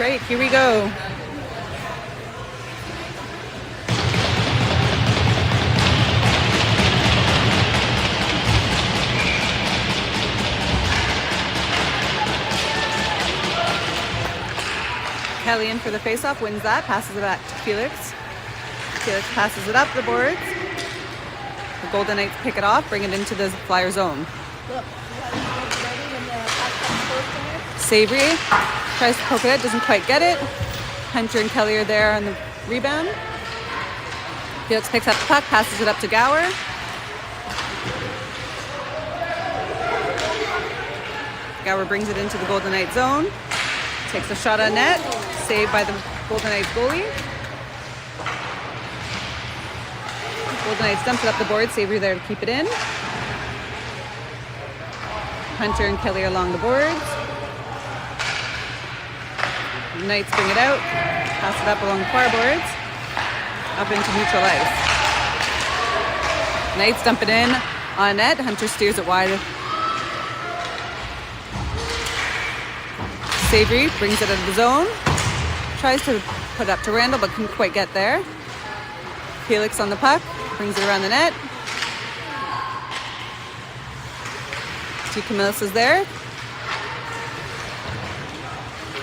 right, here we go. Kelly in for the face-off, wins that, passes it back to Felix. Felix passes it up the boards. The Golden Knights pick it off, bring it into the Flyer zone. Savory tries to poke it out, doesn't quite get it. Hunter and Kelly are there on the rebound. Felix picks up the puck, passes it up to Gower. Gower brings it into the Golden Knights zone. Takes a shot on net, saved by the Golden Knights goalie. Golden Knights dumps it up the board, Savory there to keep it in. Hunter and Kelly along the boards. The Knights bring it out, pass it up along the far boards, up into neutral ice. Knights dump it in on net, Hunter steers it wide. Savory brings it out of the zone, tries to put it up to Randall, but couldn't quite get there. Felix on the puck, brings it around the net. Camillus is there.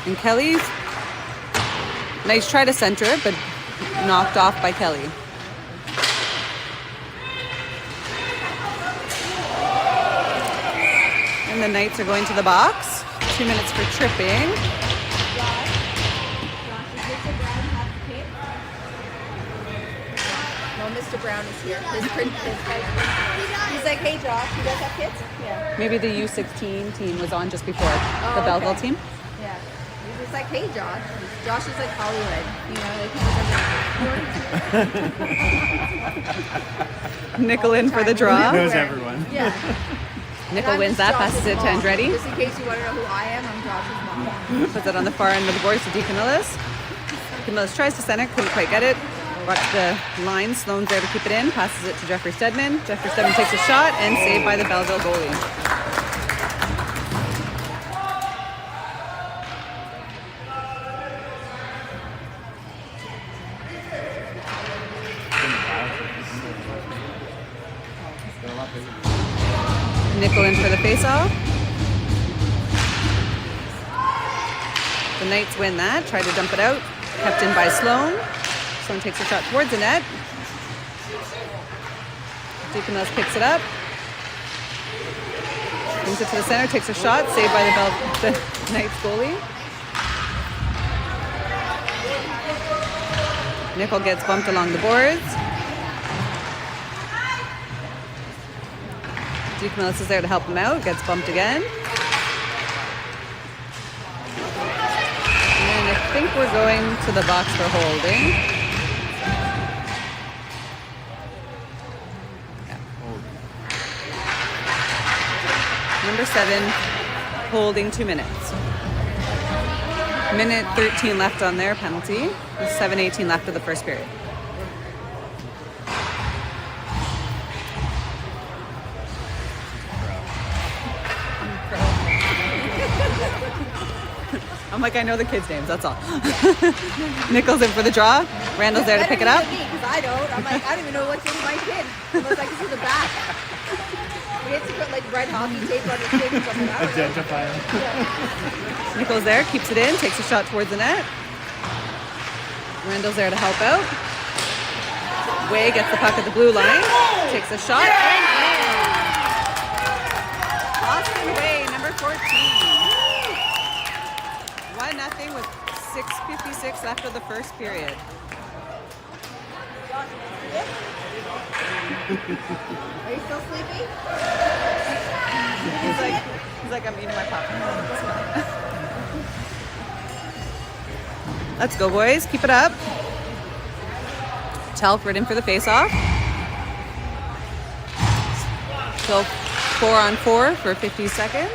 And Kelly's Knights try to center it, but knocked off by Kelly. And the Knights are going to the box. 2 minutes for tripping. Mr. Brown is here. He's like, hey, Josh, you guys have kids? Yeah. Maybe the U16 team was on just before the Belleville team. Yeah. He's just like, hey, Josh. Josh is like Hollywood. You know, like he knows everyone. Nickel in for the draw. He knows everyone. Yeah. Nickel wins that, passes it to Andretti. Just in case you want to know who I am, I'm Josh's mom. Puts it on the far end of the boards to Camillus. Camillus tries to center, couldn't quite get it. Watch the line, Sloan's there to keep it in, passes it to Jeffrey Stedman. Jeffrey Stedman takes a shot and saved by the Belleville goalie. Nickel in for the faceoff. The Knights win that, try to dump it out, kept in by Sloan. Sloan takes a shot towards the net. Camillus picks it up. Brings it to the center, takes a shot, saved by the Knights goalie. Nickel gets bumped along the boards. Camillus is there to help him out, gets bumped again. And I think we're going to the box for holding. Number 7, holding 2 minutes. Minute 13 left on their penalty. 7:18 left of the first period. I'm like, I know the kids' names, that's all. Nickel's in for the draw. Randall's there to pick it up. Because I don't. I'm like, I don't even know what's in my kid. Unless I can see the back. We had to put like red hockey tape on his thing or something. Identify him. Yeah. Nickel's there, keeps it in, takes a shot towards the net. Randall's there to help out. Way gets the puck at the blue line, takes a shot, and in. Austin Way, number 14. 1-0 with 6:56 left of the first period. Are you still sleepy? He's like, I'm eating my popcorn. Let's go, boys. Keep it up. Telford in for the face-off. So 4-on-4 for 50 seconds.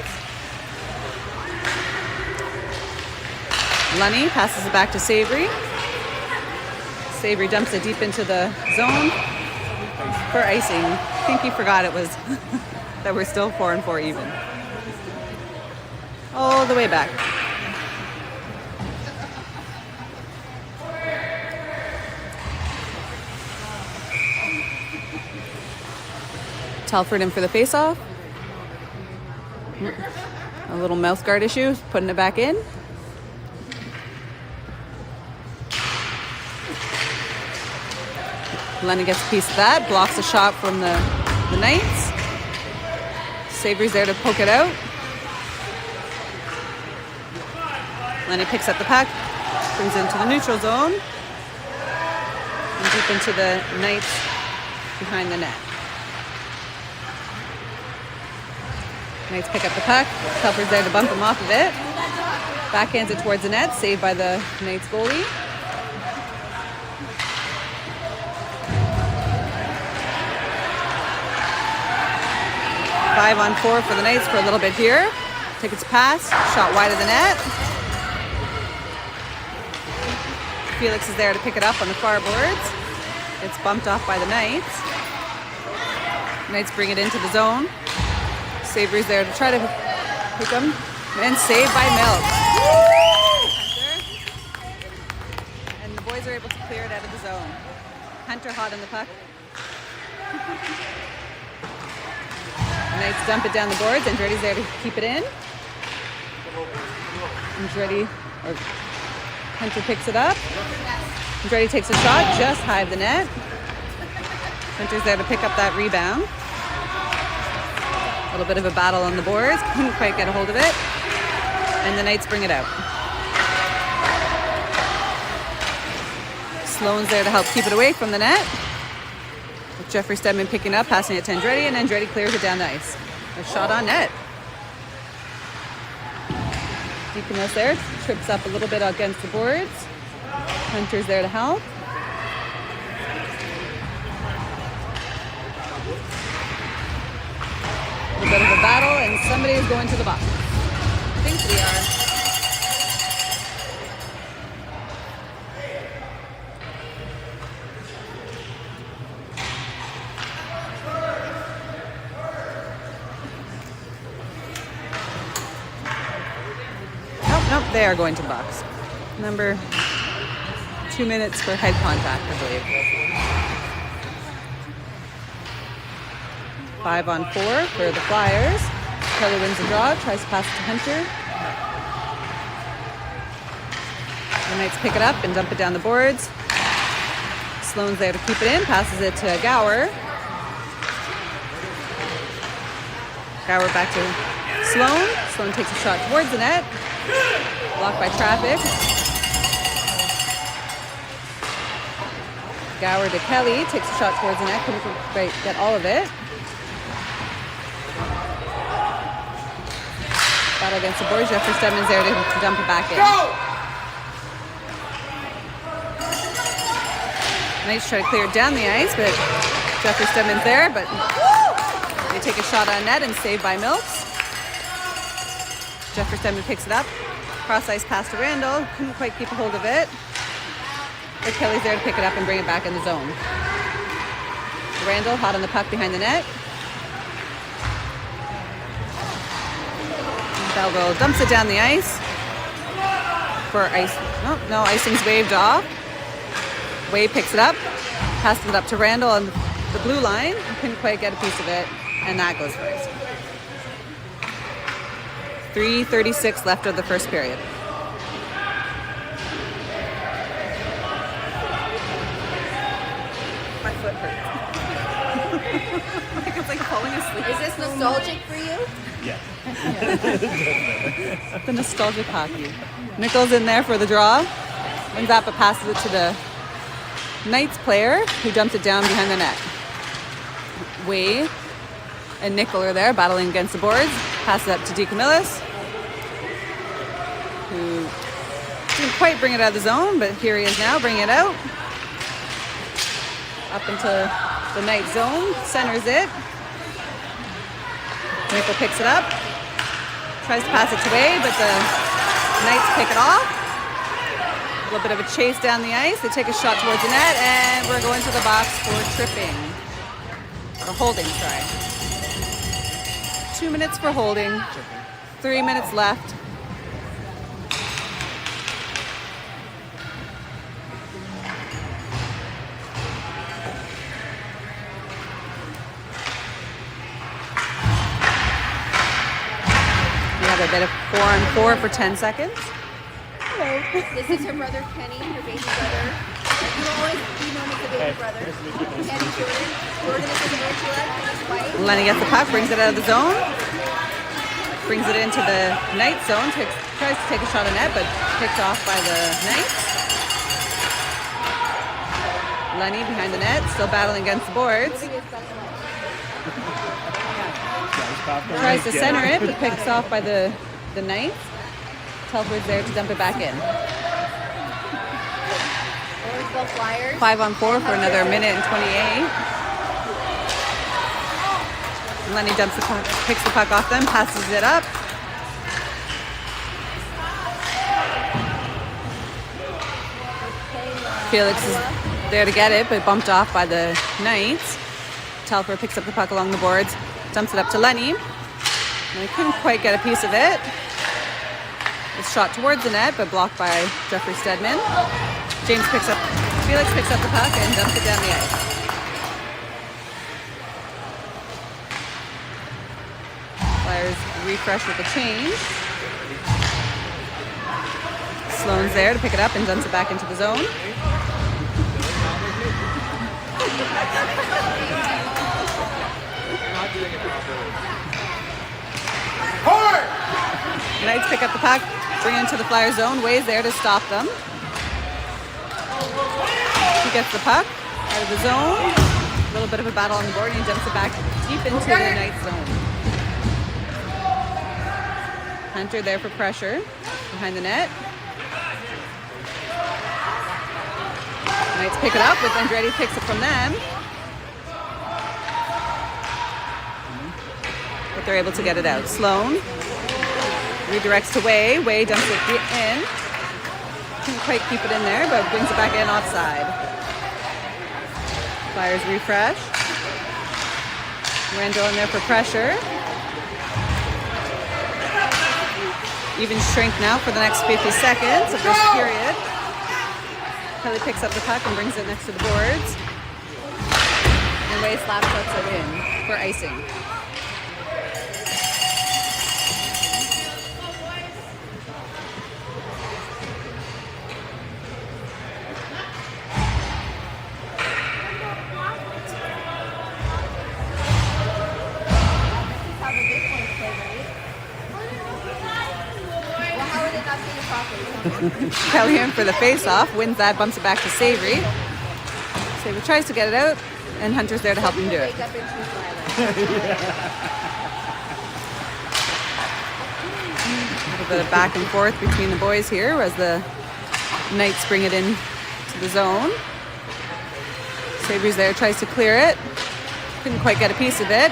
Lunny passes it back to Savory. Savory dumps it deep into the zone for icing. I think he forgot it was that we're still 4-on-4 even. All the way back. Telford in for the face-off. A little mouth guard issue, putting it back in. Lennon gets a piece of that, blocks a shot from the Knights. Savory's there to poke it out. Lennon picks up the puck, brings it into the neutral zone, and deep into the Knights behind the net. Knights pick up the puck. Telford's there to bump him off of it. Backhands it towards the net, saved by the Knights goalie. Five on four for the Knights for a little bit here. Tickets pass, shot wide of the net. Felix is there to pick it up on the far boards. It's bumped off by the Knights. Knights bring it into the zone. Savory's there to try to pick them. And saved by Milk. And the boys are able to clear it out of the zone. Hunter hot on the puck. The Knights dump it down the boards. Andretti's there to keep it in. Hunter picks it up. Andretti takes a shot just high of the net. Hunter's there to pick up that rebound. A little bit of a battle on the boards. Couldn't quite get a hold of it. And the Knights bring it out. Sloan's there to help keep it away from the net. With Jeffrey Stedman picking up, passing it to Andretti, and Andretti clears it down the ice. A shot on net. Deaconess there, trips up a little bit against the boards. Hunter's there to help. A little bit of a battle, and somebody is going to the box. I think we are. Nope, they are going to the box. Number 2 minutes for head contact, I believe. 5 on 4 for the Flyers. Kelly wins the draw, tries to pass it to Hunter. The Knights pick it up and dump it down the boards. Sloan's there to keep it in, passes it to Gower. Gower back to Sloan. Sloan takes a shot towards the net. Blocked by traffic. Gower to Kelly, takes a shot towards the net, couldn't quite get all of it. Battle against the boards. Jeffrey Stedman's there to dump it back in. Knights try to clear it down the ice, but Jeffrey Stedman's there, but they take a shot on net and saved by Milks. Jeffrey Stedman picks it up. Cross ice pass to Randall. Couldn't quite keep a hold of it. But Kelly's there to pick it up and bring it back in the zone. Randall hot on the puck behind the net. Belleville dumps it down the ice. For ice. No, icing's waved off. Wade picks it up. Passes it up to Randall on the blue line. Couldn't quite get a piece of it. And that goes for icing. 3:36 left of the first period. My foot hurts. Like it's like falling asleep. Is this nostalgic for you? Yeah. The nostalgic hockey. Nichols in there for the draw. And Zappa passes it to the Knights player who dumps it down behind the net. Way and Nickel are there battling against the boards. Passes it up to DeCamillis, who didn't quite bring it out of the zone, but here he is now, bringing it out. Up into the Knight zone, centers it. Nickel picks it up, tries to pass it to Wade, but the Knights pick it off. A little bit of a chase down the ice. They take a shot towards the net, and we're going to the box for tripping. Or holding, sorry. 2 minutes for holding. 3 minutes left. a bit of 4-on-4 for 10 seconds. This is her brother Kenny, her baby brother. You will always be known as the baby brother. Kenny Jordan. Jordan is his Angela, his wife. Lenny gets the puck, brings it out of the zone, brings it into the Knights zone, tries to take a shot on net, but picked off by the Knights. Lenny behind the net, still battling against the boards. Tries to center it, but picked off by the Knights. Telford's there to dump it back in. Flyers. 5-on-4 for another minute and 28. Lenny dumps the puck, picks the puck off them, passes it up. Felix is there to get it, but bumped off by the Knights. Telford picks up the puck along the boards, dumps it up to Lenny. And he couldn't quite get a piece of it. It's shot towards the net, but blocked by Jeffrey Stedman. Felix picks up the puck and dumps it down the ice. Flyers refresh with a change. Sloan's there to pick it up and dumps it back into the zone. Knights pick up the puck, bring it into the Flyers zone. Way's there to stop them. He gets the puck out of the zone. A little bit of a battle on the board, and he dumps it back deep into the Knights zone. Hunter there for pressure behind the net. Knights pick it up, but Andretti picks it from them. But they're able to get it out. Sloan redirects to Way. Way dumps it in. Couldn't quite keep it in there, but brings it back in offside. Flyers refresh. Randall in there for pressure. Even strength now for the next 50 seconds of this period. Kelly picks up the puck and brings it next to the boards. And Way slap puts it in for icing. Kelly in for the face-off, wins that, bumps it back to Savory. Savory tries to get it out, and Hunter's there to help him do it. A little bit of back and forth between the boys here as the Knights bring it in to the zone. Savory's there, tries to clear it. Couldn't quite get a piece of it.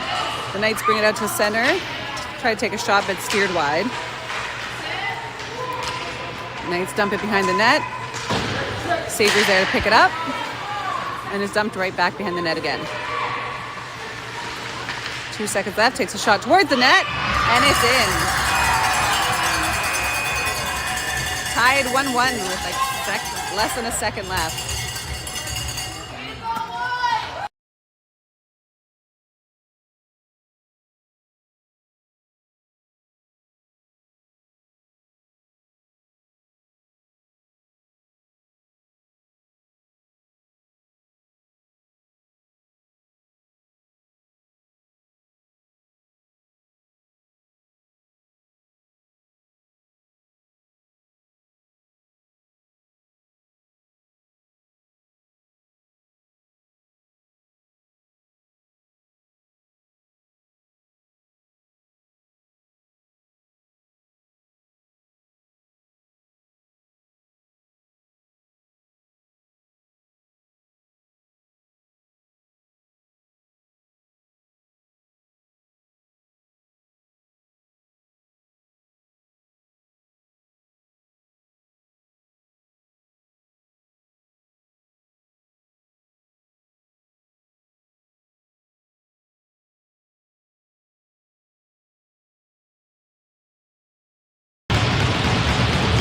The Knights bring it out to center. Tried to take a shot, but steered wide. Knights dump it behind the net. Savory's there to pick it up. And is dumped right back behind the net again. 2 seconds left. Takes a shot towards the net. And it's in. Tied 1-1 with like less than a second left.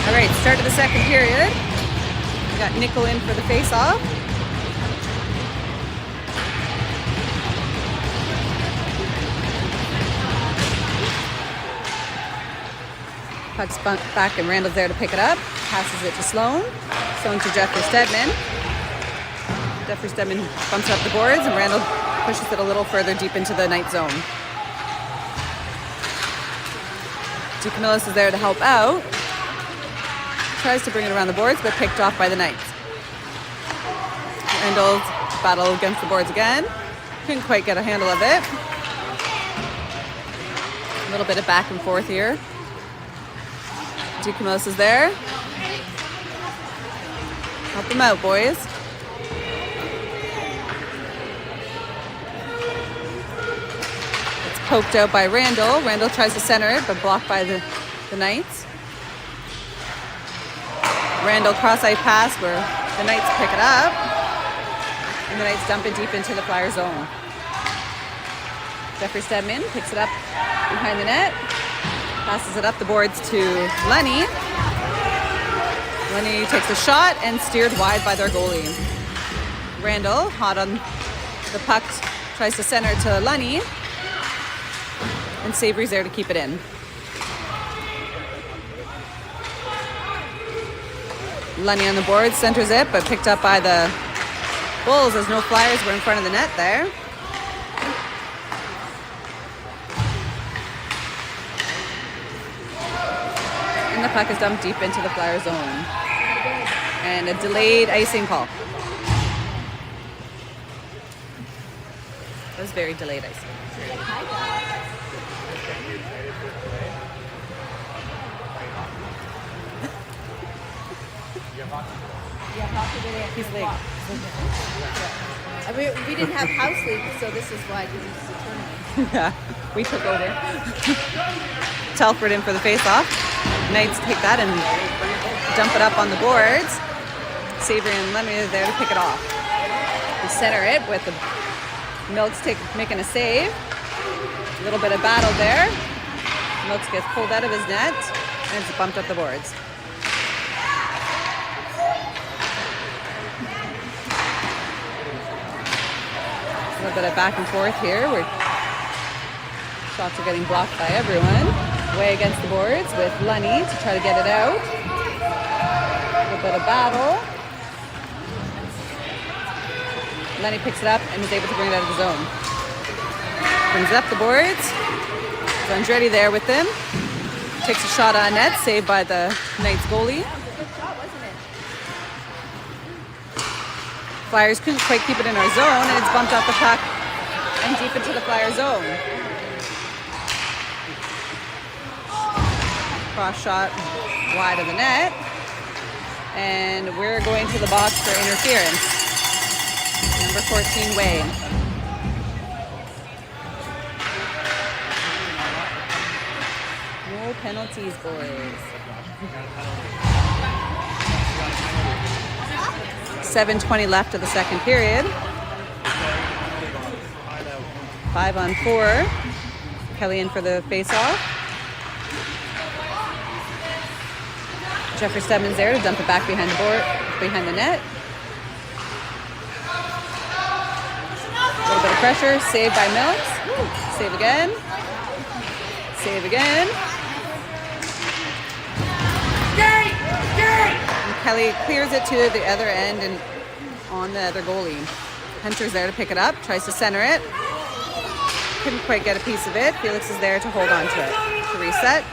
All right, start of the second period. We got Nickel in for the face-off. Puck's back and Randall's there to pick it up. Passes it to Sloan. Sloan to Jeffrey Stedman. Jeffrey Stedman bumps up the boards and Randall pushes it a little further deep into the Knight zone. DeCamillis is there to help out. Tries to bring it around the boards, but picked off by the Knights. Randall battle against the boards again. Couldn't quite get a handle of it. A little bit of back and forth here. DeCamillis is there. Help them out, boys. It's poked out by Randall. Randall tries to center it, but blocked by the Knights. Randall cross-eye pass where the Knights pick it up. And the Knights dump it deep into the Flyer zone. Jeffrey Stedman picks it up behind the net. Passes it up the boards to Lenny. Lenny takes a shot and steered wide by their goalie. Randall, hot on the puck, tries to center to Lenny. And Savory's there to keep it in. Lenny on the board, centers it, but picked up by the Bulls as no Flyers were in front of the net there. And the puck is dumped deep into the Flyer zone. And a delayed icing call. It was very delayed icing. He's late. I mean, we didn't have house league, so this is why this is the tournament. Yeah, we took over. Telford in for the face-off. Knights take that and dump it up on the boards. Savory and Lemmy are there to pick it off. We center it with the Milks making a save. A little bit of battle there. Milks gets pulled out of his net and it's bumped up the boards. A little bit of back and forth here where shots are getting blocked by everyone. Way against the boards with Lenny to try to get it out. A little bit of battle. Lenny picks it up and is able to bring it out of the zone. Brings it up the boards. Is Andretti there with them. Takes a shot on net, saved by the Knights goalie. Good shot, wasn't it? Flyers couldn't quite keep it in our zone, and it's bumped off the puck and deep into the Flyer zone. Cross shot wide of the net, and we're going to the box for interference. Number 14, Wayne. No penalties, boys. 7:20 left of the second period. 5-on-4. Kelly in for the face-off. Jeffrey Stedman's there to dump it back behind the board, behind the net. A little bit of pressure, saved by Milks. Save again. Save again. And Kelly clears it to the other end and on the other goalie. Hunter's there to pick it up, tries to center it. Couldn't quite get a piece of it. Felix is there to hold on to it. To reset,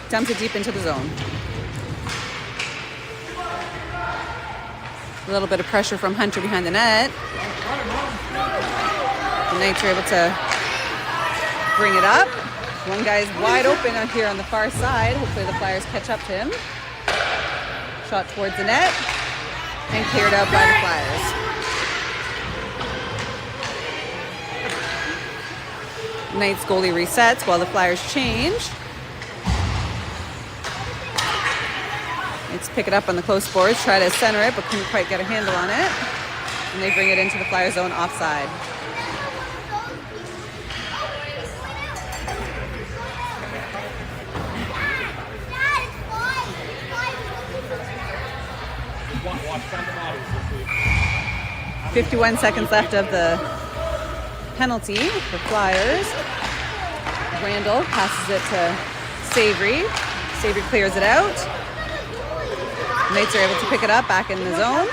dumps it deep into the zone. A little bit of pressure from Hunter behind the net. The Knights are able to bring it up. One guy's wide open out here on the far side. Hopefully the Flyers catch up to him. Shot towards the net and cleared out by the Flyers. Knights goalie resets while the Flyers change. Knights pick it up on the close boards, try to center it, but couldn't quite get a handle on it. And they bring it into the Flyer zone offside. – 51 seconds left of the penalty for Flyers. Randall passes it to Savory. Savior clears it out. Knights are able to pick it up back in the zone.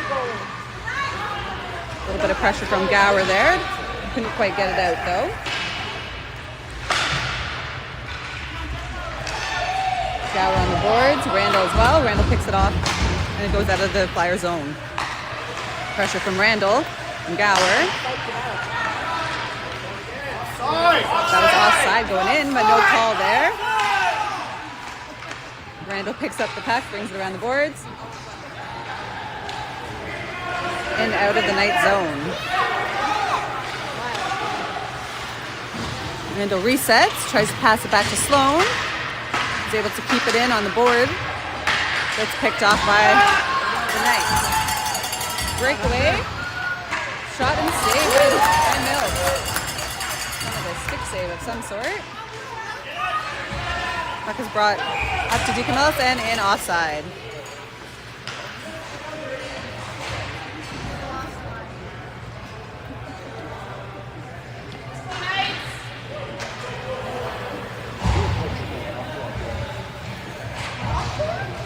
A little bit of pressure from Gower there. Couldn't quite get it out though. Gower on the boards. Randall as well. Randall picks it off and it goes out of the Flyer zone. Pressure from Randall and Gower. That was offside going in, but no call there. Randall picks up the puck, brings it around the boards. And out of the Knight zone. Randall resets, tries to pass it back to Sloan. He's able to keep it in on the board. Gets picked off by the Knights. Breakaway. Shot and save by Mills. Kind of a stick save of some sort. Puck is brought up to DeCamillis and in offside.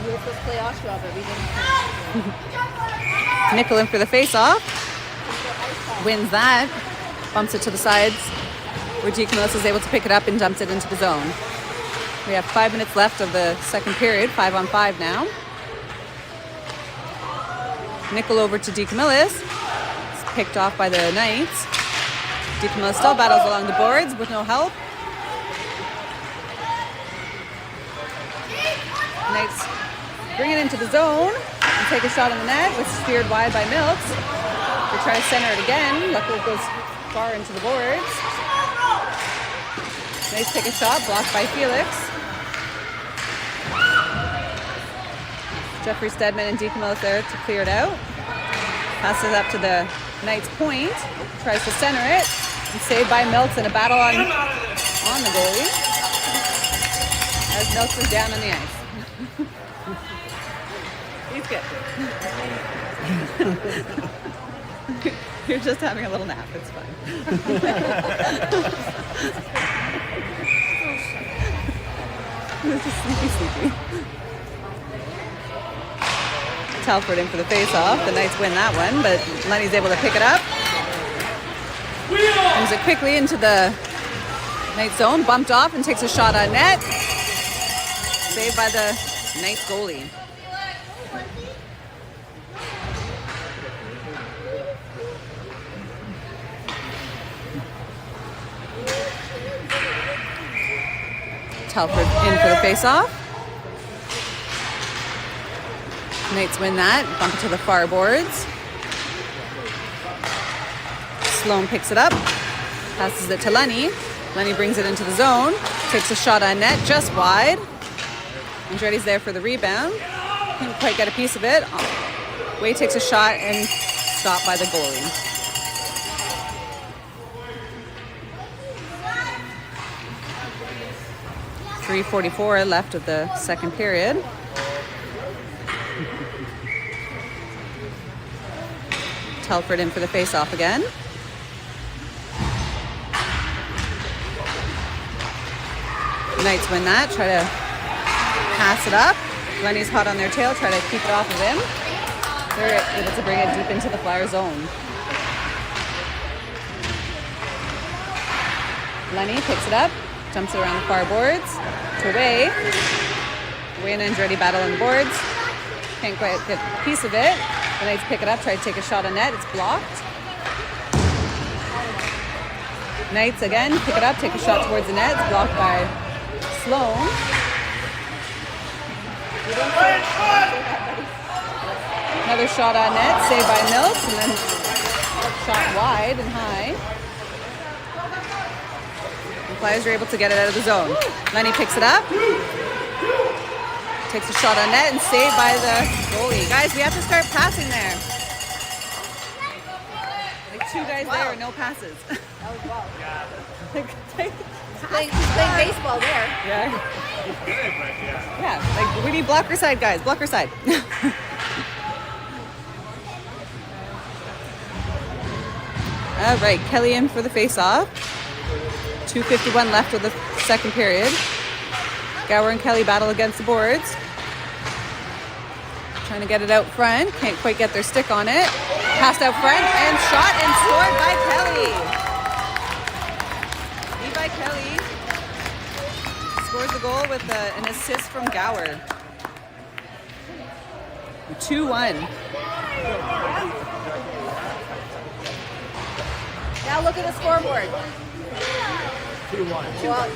We were supposed to play Oshawa, but we didn't. Nickel in for the face-off. Wins that. Bumps it to the sides where DeCamillis is able to pick it up and dumps it into the zone. We have 5 minutes left of the second period, 5-on-5 now. Nickel over to DeCamillis. It's picked off by the Knights. DeCamillis still battles along the boards with no help. Knights bring it into the zone and take a shot on the net, which is steered wide by Milks. They try to center it again. Luckily it goes far into the boards. Knights take a shot, blocked by Felix. Jeffrey Stedman and DeCamillis there to clear it out. Passes up to the Knights point. Tries to center it. And saved by Milks in a battle on the goalie. As Milks is down on the ice. He's good. You're just having a little nap. It's fine. It's just sleepy. Telford in for the face-off. The Knights win that one, but Lenny's able to pick it up. Moves it quickly into the Knights zone. Bumped off and takes a shot on net. Saved by the Knights goalie. Telford in for the face-off. Knights win that. Bump it to the far boards. Sloan picks it up. Passes it to Lenny. Lenny brings it into the zone. Takes a shot on net just wide. Andretti's there for the rebound. Couldn't quite get a piece of it. Way takes a shot and stopped by the goalie. .344 left of the second period. Telford in for the face-off again. Knights win that. Try to pass it up. Lenny's hot on their tail. Try to keep it off of him. They're able to bring it deep into the Flyer zone. Lenny picks it up. Jumps it around the far boards. To Way. Way and Andretti battle on the boards. Can't quite get a piece of it. The Knights pick it up, try to take a shot on net. It's blocked. Knights again pick it up, take a shot towards the net. It's blocked by Sloan. Another shot on net, saved by Mills, and then shot wide and high. The Flyers are able to get it out of the zone. Lenny picks it up. Takes a shot on net and saved by the goalie. Guys, we have to start passing there. Like 2 guys there and no passes. That was well. He's playing baseball there. Yeah. Yeah, like we need blocker side guys. Blocker side. All right, Kelly in for the face-off. 2:51 left of the second period. Gower and Kelly battle against the boards. Trying to get it out front. Can't quite get their stick on it. Passed out front and shot and scored by Kelly. Levi Kelly scores the goal with an assist from Gower. 2-1. Now look at the scoreboard. 2-1. Well, it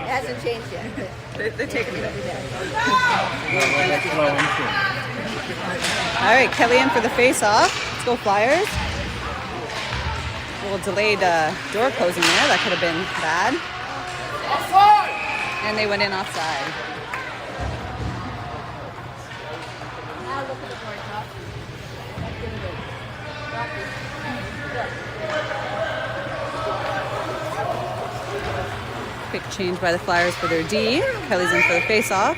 hasn't changed yet. They're taking it. Let's throw into it. All right, Kelly in for the face-off. Let's go Flyers. A little delayed door closing there. That could have been bad. And they went in offside. Now look at the board, Top. That's really good. Quick change by the Flyers for their D. Kelly's in for the face-off.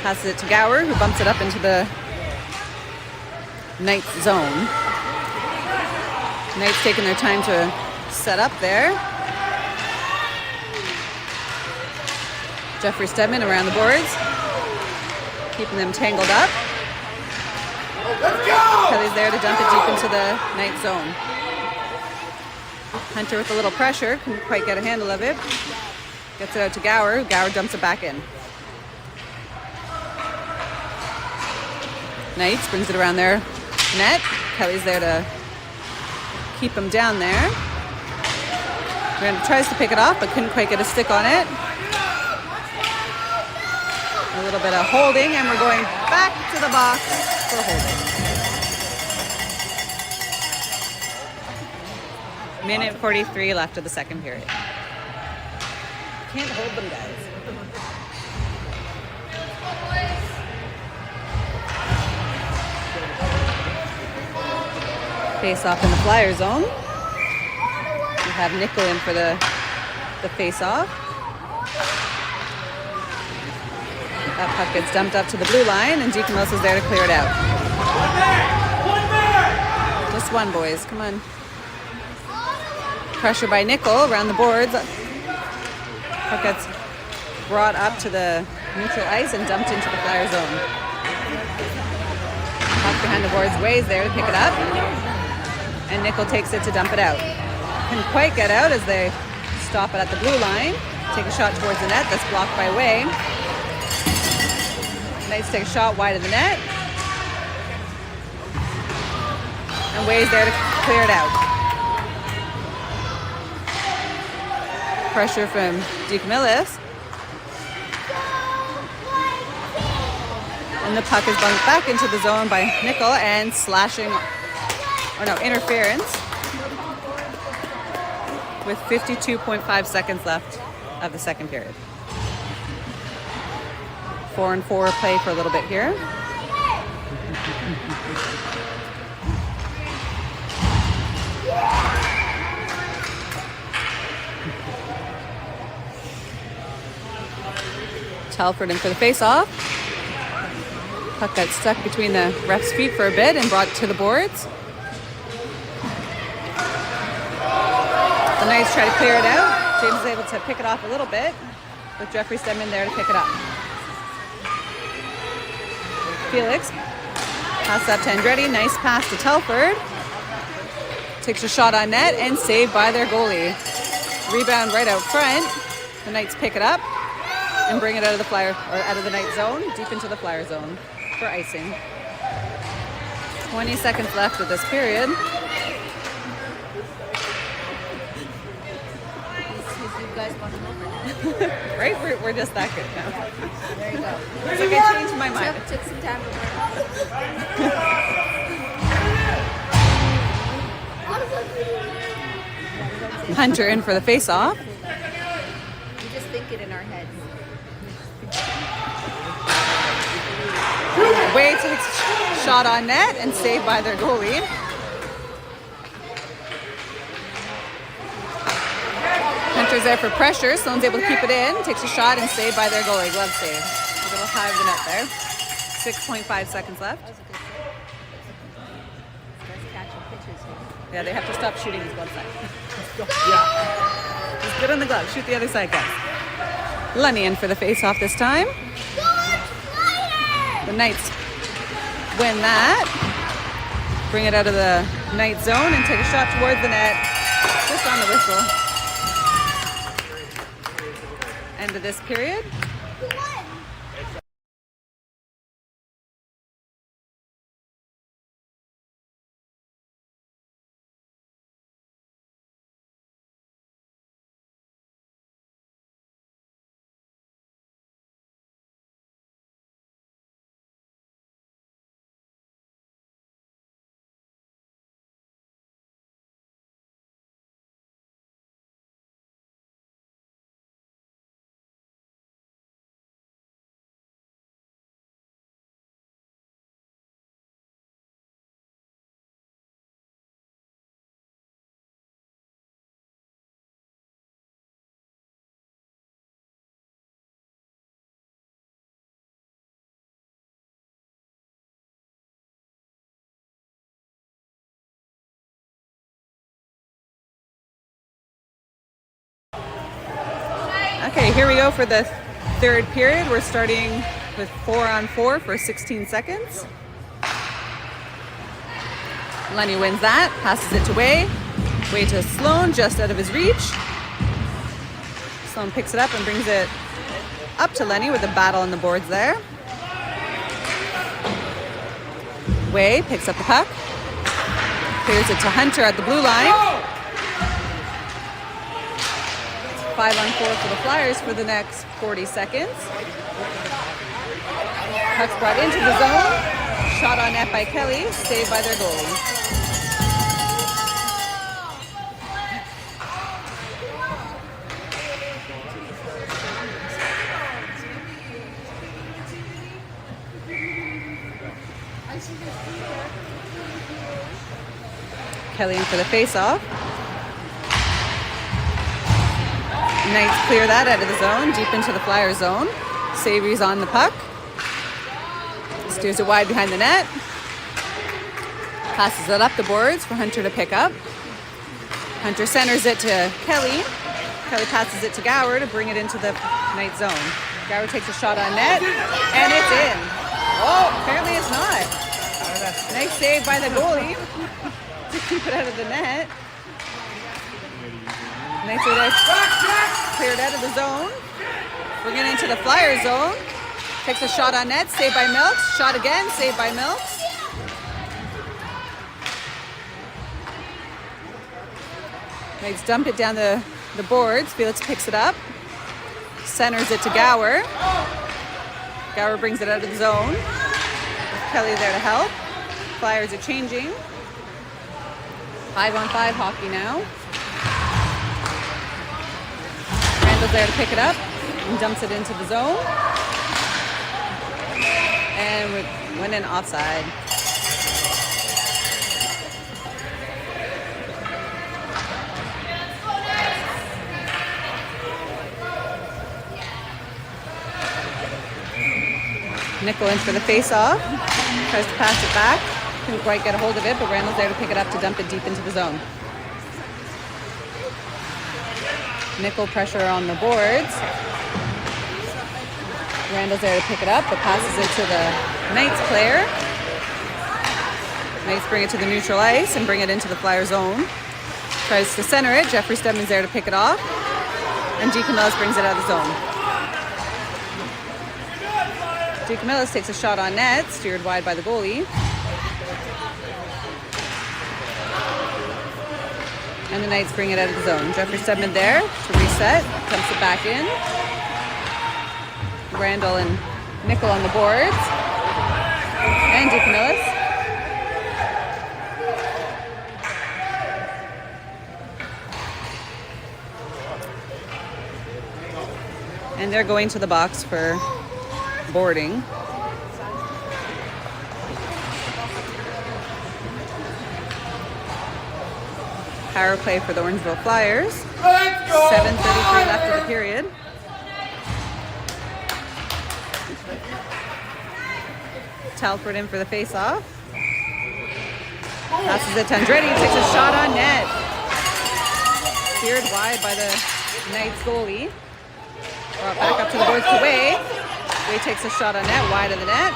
Passes it to Gower, who bumps it up into the Knights zone. Knights taking their time to set up there. Jeffrey Stedman around the boards, keeping them tangled up. Kelly's there to dump it deep into the Knights zone. Hunter with a little pressure, couldn't quite get a handle of it. Gets it out to Gower. Gower dumps it back in. Knights brings it around their net. Kelly's there to keep him down there. Miranda tries to pick it off, but couldn't quite get a stick on it. A little bit of holding, and we're going back to the box for holding. Minute 43 left of the second period. Can't hold them, guys. Face off in the Flyer zone. We have Nickel in for the face off. That puck gets dumped up to the blue line, and Deacon Mills is there to clear it out. Just one, boys. Come on. Pressure by Nickel around the boards. Puck gets brought up to the neutral ice and dumped into the Flyer zone. Puck behind the boards, Way's there to pick it up. And Nickel takes it to dump it out. Couldn't quite get out as they stop it at the blue line. Take a shot towards the net. That's blocked by Way. Knights take a shot wide of the net. And Way's there to clear it out. Pressure from DeCamillis. And the puck is bumped back into the zone by Nickel and interference with 52.5 seconds left of the second period. 4-on-4 play for a little bit here. Telford in for the face-off. Puck got stuck between the ref's feet for a bit and brought to the boards. The Knights try to clear it out. James is able to pick it off a little bit with Jeffrey Stedman there to pick it up. Felix pass up to Andretti. Nice pass to Telford. Takes a shot on net and saved by their goalie. Rebound right out front. The Knights pick it up and bring it out of the Knight zone, deep into the Flyer zone for icing. 20 seconds left of this period. You guys want them over now. Right? We're just that good now. There you go. It's like I changed my mind. Took some time to work. Hunter in for the face-off. We just think it in our heads. Way takes a shot on net and saved by their goalie. Hunter's there for pressure. Sloan's able to keep it in. Takes a shot and saved by their goalie. Glove save. A little high of the net there. 6.5 seconds left. That was a good save. Let's catch the pitches here. Yeah, they have to stop shooting his glove side. Yeah. Just good on the glove. Shoot the other side, guys. Lenny in for the face-off this time. The Knights win that. Bring it out of the Knight zone and take a shot towards the net. Just on the whistle. End of this period. Okay, here we go for the third period. We're starting with 4-on-4 for 16 seconds. Lenny wins that, passes it to Way. Way to Sloan, just out of his reach. Sloan picks it up and brings it up to Lenny with a battle on the boards there. Way picks up the puck. Clears it to Hunter at the blue line. 5-on-4 for the Flyers for the next 40 seconds. Puck's brought into the zone. Shot on net by Kelly, saved by their goalie. Kelly in for the face-off. Knights clear that out of the zone, deep into the Flyer zone. Savory's on the puck. Steers it wide behind the net. Passes it up the boards for Hunter to pick up. Hunter centers it to Kelly. Kelly passes it to Gower to bring it into the Knight zone. Gower takes a shot on net, and it's in. Oh, apparently it's not. Nice save by the goalie to keep it out of the net. Knights are there, cleared out of the zone. We're getting into the Flyer zone. Takes a shot on net, saved by Milks. Shot again, saved by Milks. Knights dump it down the boards. Felix picks it up. Centers it to Gower. Gower brings it out of the zone. Kelly there to help. Flyers are changing. 5-on-5 hockey now. Randall's there to pick it up and dumps it into the zone. And we went in offside. Nickel in for the face-off. Tries to pass it back. Couldn't quite get a hold of it, but Randall's there to pick it up to dump it deep into the zone. Nickel pressure on the boards. Randall's there to pick it up, but passes it to the Knights player. Knights bring it to the neutral ice and bring it into the Flyer zone. Tries to center it. Jeffrey Stedman's there to pick it off. And DeCamillis brings it out of the zone. DeCamillis takes a shot on net, steered wide by the goalie. And the Knights bring it out of the zone. Jeffrey Stedman there to reset, dumps it back in. Randall and Nickel on the boards. And DeCamillis. And they're going to the box for boarding. Power play for the Orangeville Flyers. 7:33 left of the period. Talford in for the face-off. Passes it to Andretti, takes a shot on net. Steered wide by the Knights goalie. Brought back up to the boards to Way. Way takes a shot on net, wide of the net.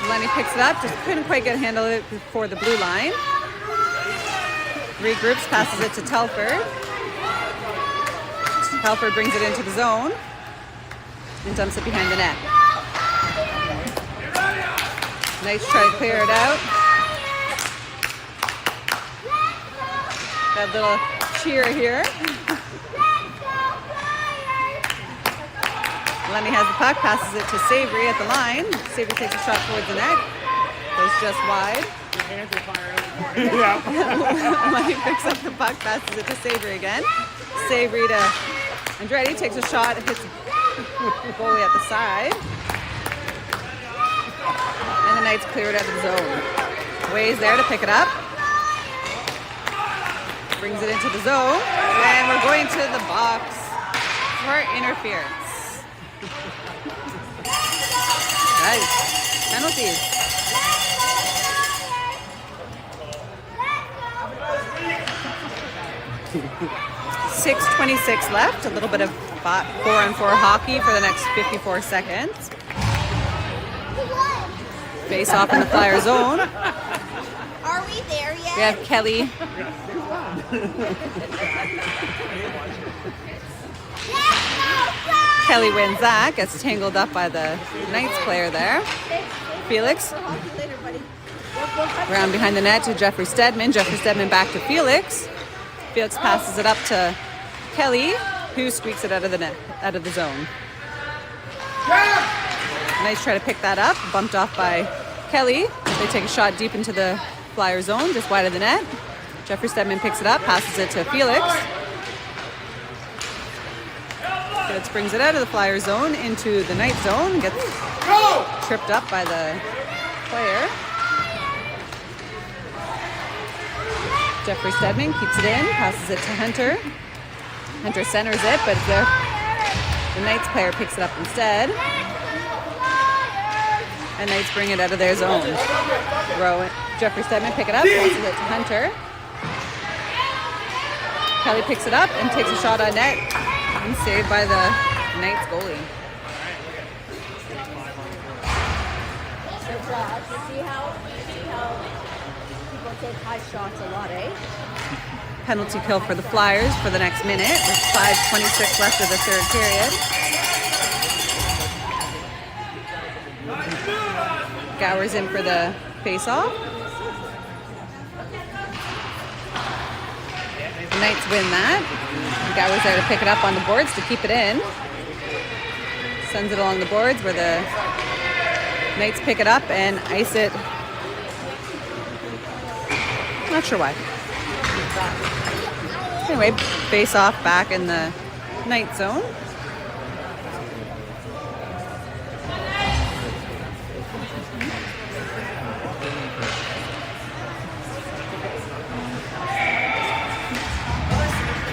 Lenny picks it up, just couldn't quite get a handle of it before the blue line. Regroups, passes it to Telford. Telford brings it into the zone and dumps it behind the net. Knights try to clear it out. That little cheer here. Lenny has the puck, passes it to Savory at the line. Savory takes a shot towards the net. Goes just wide. Your hands are firing. Yeah. Lenny picks up the puck, passes it to Savory again. Savory to Andretti, takes a shot, hits the goalie at the side. And the Knights clear it out of the zone. Way's there to pick it up. Brings it into the zone. And we're going to the box for interference. Guys, penalties. .6:26 left. A little bit of 4-on-4 hockey for the next 54 seconds. Face off in the Flyer zone. Are we there yet? We have Kelly. Kelly wins that, gets tangled up by the Knights player there. Felix, round behind the net to Jeffrey Stedman. Jeffrey Stedman back to Felix. Felix passes it up to Kelly, who squeaks it out of the net, out of the zone. Knights try to pick that up, bumped off by Kelly. They take a shot deep into the Flyer zone, just wide of the net. Jeffrey Stedman picks it up, passes it to Felix. Felix brings it out of the Flyer zone into the Knight zone, gets tripped up by the player. Jeffrey Stedman keeps it in, passes it to Hunter. Hunter centers it, but the Knights player picks it up instead. And Knights bring it out of their zone. Jeffrey Stedman pick it up, passes it to Hunter. Kelly picks it up and takes a shot on net. And saved by the Knights goalie. See how people take high shots a lot, eh? Penalty kill for the Flyers for the next minute with 5:26 left of the third period. Gower's in for the face-off. The Knights win that. Gower's there to pick it up on the boards to keep it in. Sends it along the boards where the Knights pick it up and ice it. Not sure why. Anyway, face off back in the Knight zone.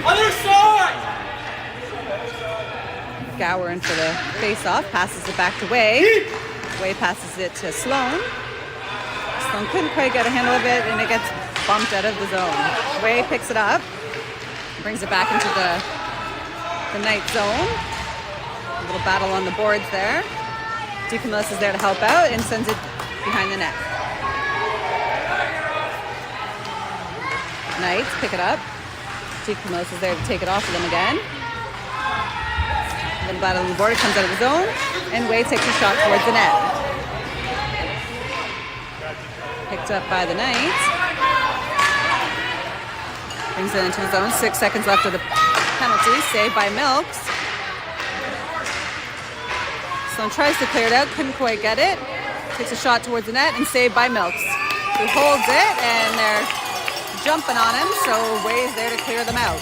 Other side! Gower in for the face-off, passes it back to Way. Way passes it to Sloan. Sloan couldn't quite get a handle of it, and it gets bumped out of the zone. Way picks it up, brings it back into the Knight zone. A little battle on the boards there. DeCamillis is there to help out and sends it behind the net. Knights pick it up. DeCamillis is there to take it off of them again. A little battle on the board, it comes out of the zone, and Way takes a shot towards the net. Picked up by the Knights. Brings it into the zone. 6 seconds left of the penalty. Saved by Milks. Sloan tries to clear it out, couldn't quite get it. Takes a shot towards the net and saved by Milks, who holds it, and they're jumping on him, so Way's there to clear them out.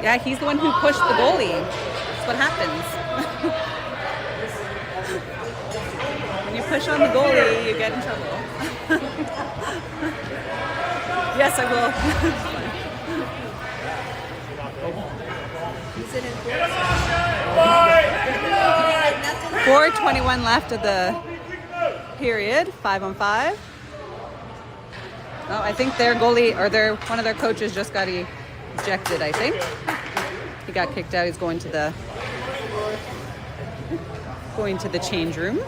Yeah, he's the one who pushed the goalie. That's what happens. When you push on the goalie, you get in trouble. Yes, I will. He's an enforcer. 4:21 left of the period, 5-on-5. Oh, I think their goalie or one of their coaches just got ejected, I think. He got kicked out. He's going to the change room.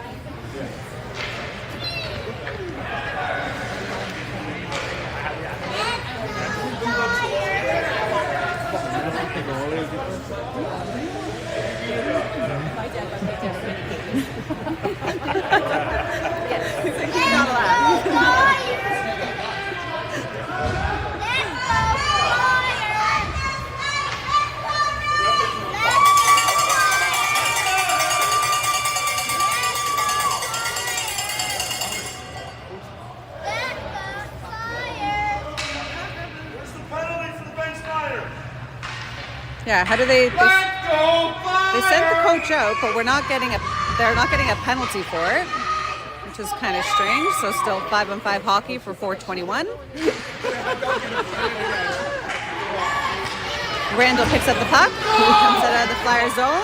Yeah, how do they sent the coach out, but they're not getting a penalty for it, which is kind of strange. So still 5-on-5 hockey for 4:21. Randall picks up the puck, comes it out of the Flyers zone,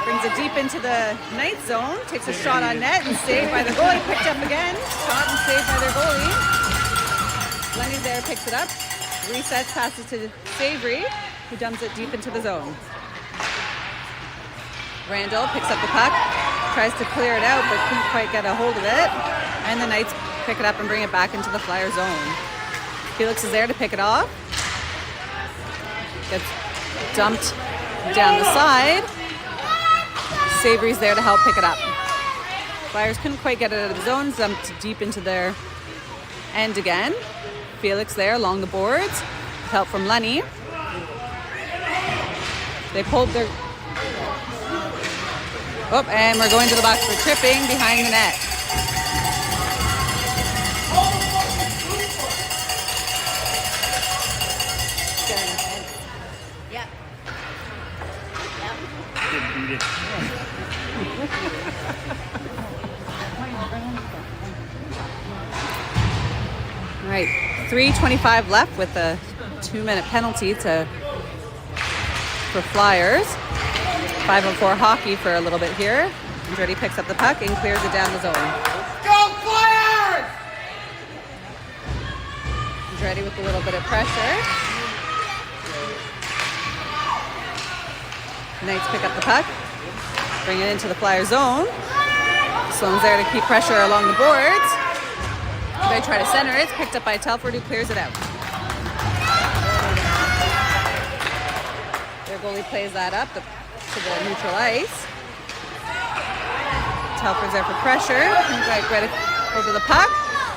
brings it deep into the Knights zone, takes a shot on net and saved by the goalie, picked up again, shot and saved by their goalie. Lenny there picks it up, resets, passes to Savory, who dumps it deep into the zone. Randall picks up the puck, tries to clear it out, but couldn't quite get a hold of it. And the Knights pick it up and bring it back into the Flyer zone. Felix is there to pick it off. Gets dumped down the side. Savory's there to help pick it up. Flyers couldn't quite get it out of the zone, dumped deep into their end again. Felix there along the boards, with help from Lenny. They pulled their... Oh, and we're going to the box for tripping behind the net. Yep. Didn't beat it. All right, 3:25 left with a 2-minute penalty for Flyers. 5-on-4 hockey for a little bit here. Andretti picks up the puck and clears it down the zone. Go Flyers! Andretti with a little bit of pressure. Knights pick up the puck, bring it into the Flyer zone. Sloan's there to keep pressure along the boards. They try to center it. It's picked up by Telford, who clears it out. Their goalie plays that up to the neutral ice. Telford's there for pressure. Right over the puck.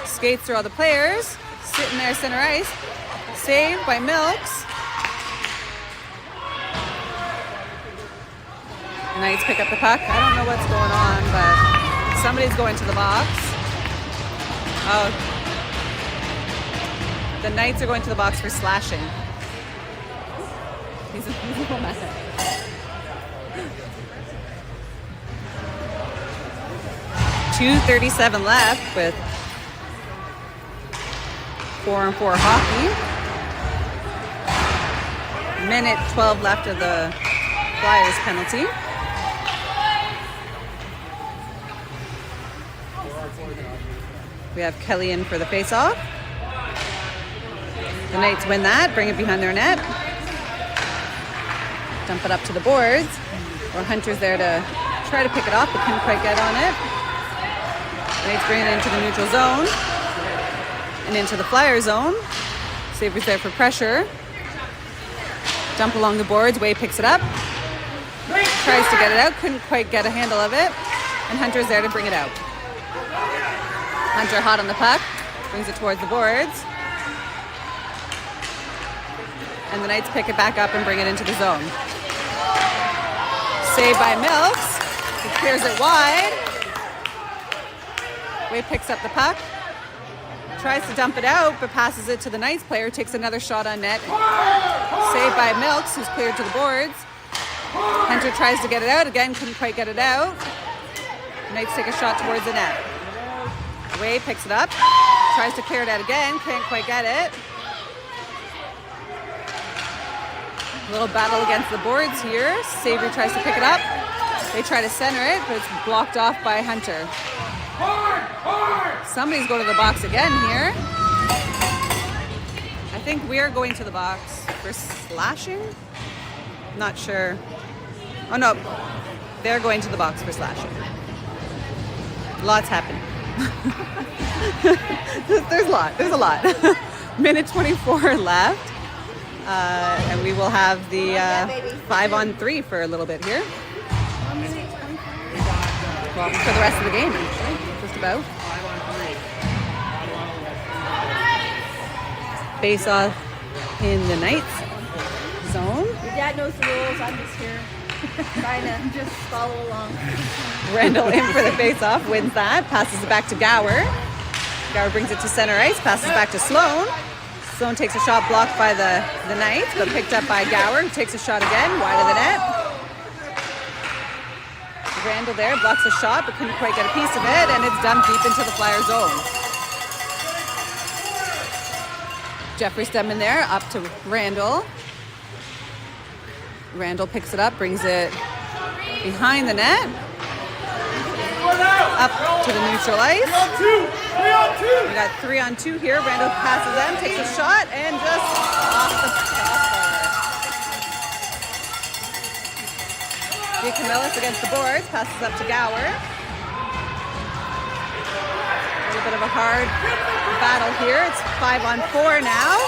Skates through all the players. Sitting there center ice. Saved by Milks. The Knights pick up the puck. I don't know what's going on, but somebody's going to the box. Oh. The Knights are going to the box for slashing. He's a mess. 2:37 left with 4-on-4 hockey. Minute 12 left of the Flyers penalty. We have Kelly in for the face-off. The Knights win that, bring it behind their net. Dump it up to the boards. Or Hunter's there to try to pick it off, but couldn't quite get on it. Knights bring it into the neutral zone and into the Flyer zone. Sabres there for pressure. Dump along the boards. Way picks it up. Tries to get it out. Couldn't quite get a handle of it. And Hunter's there to bring it out. Hunter hot on the puck. Brings it towards the boards. And the Knights pick it back up and bring it into the zone. Saved by Milks. He clears it wide. Way picks up the puck. Tries to dump it out, but passes it to the Knights player. Takes another shot on net. Saved by Milks, who's cleared to the boards. Hunter tries to get it out again. Couldn't quite get it out. Knights take a shot towards the net. Way picks it up. Tries to clear it out again. Can't quite get it. A little battle against the boards here. Savory tries to pick it up. They try to center it, but it's blocked off by Hunter. Somebody's going to the box again here. I think we're going to the box for slashing. Not sure. Oh no, they're going to the box for slashing. Lots happening. There's a lot. Minute 24 left. And we will have the 5-on-3 for a little bit here. Well, for the rest of the game, actually, just about. Face off in the Knights zone. Your dad knows the rules. I'm just here trying to just follow along. Randall in for the face-off, wins that, passes it back to Gower. Gower brings it to center ice, passes back to Sloan. Sloan takes a shot blocked by the Knights, but picked up by Gower, who takes a shot again, wide of the net. Randall there blocks a shot, but couldn't quite get a piece of it, and it's dumped deep into the Flyer zone. Jeffrey Stedman there, up to Randall. Randall picks it up, brings it behind the net. Up to the neutral ice. We got 3-on-2 here. Randall passes them, takes a shot, and just off the crossbar. DeCamillis against the boards, passes up to Gower. A little bit of a hard battle here. It's 5-on-4 now,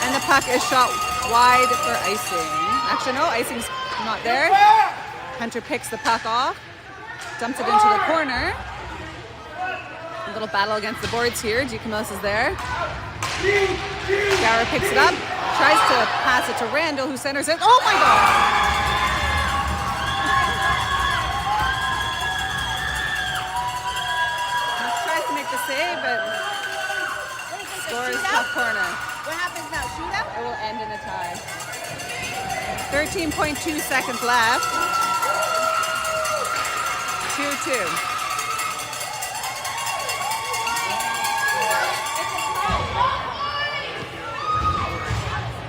and the puck is shot wide for icing. Actually, no, icing's not there. Hunter picks the puck off, dumps it into the corner. A little battle against the boards here. DeCamillis is there. Gower picks it up, tries to pass it to Randall, who centers it. Oh my God! The save, but scores top corner. What happens now? Shootout? It will end in a tie. 13.2 seconds left. 2-2.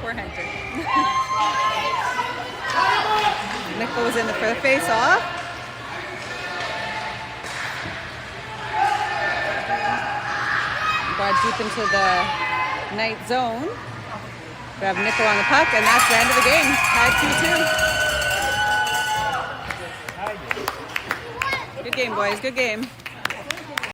Poor Hunter. Nickel was in for the face-off. Brought deep into the Knight zone. We have Nickel on the puck, and that's the end of the game. Tied 2-2. Good game, boys. Good game.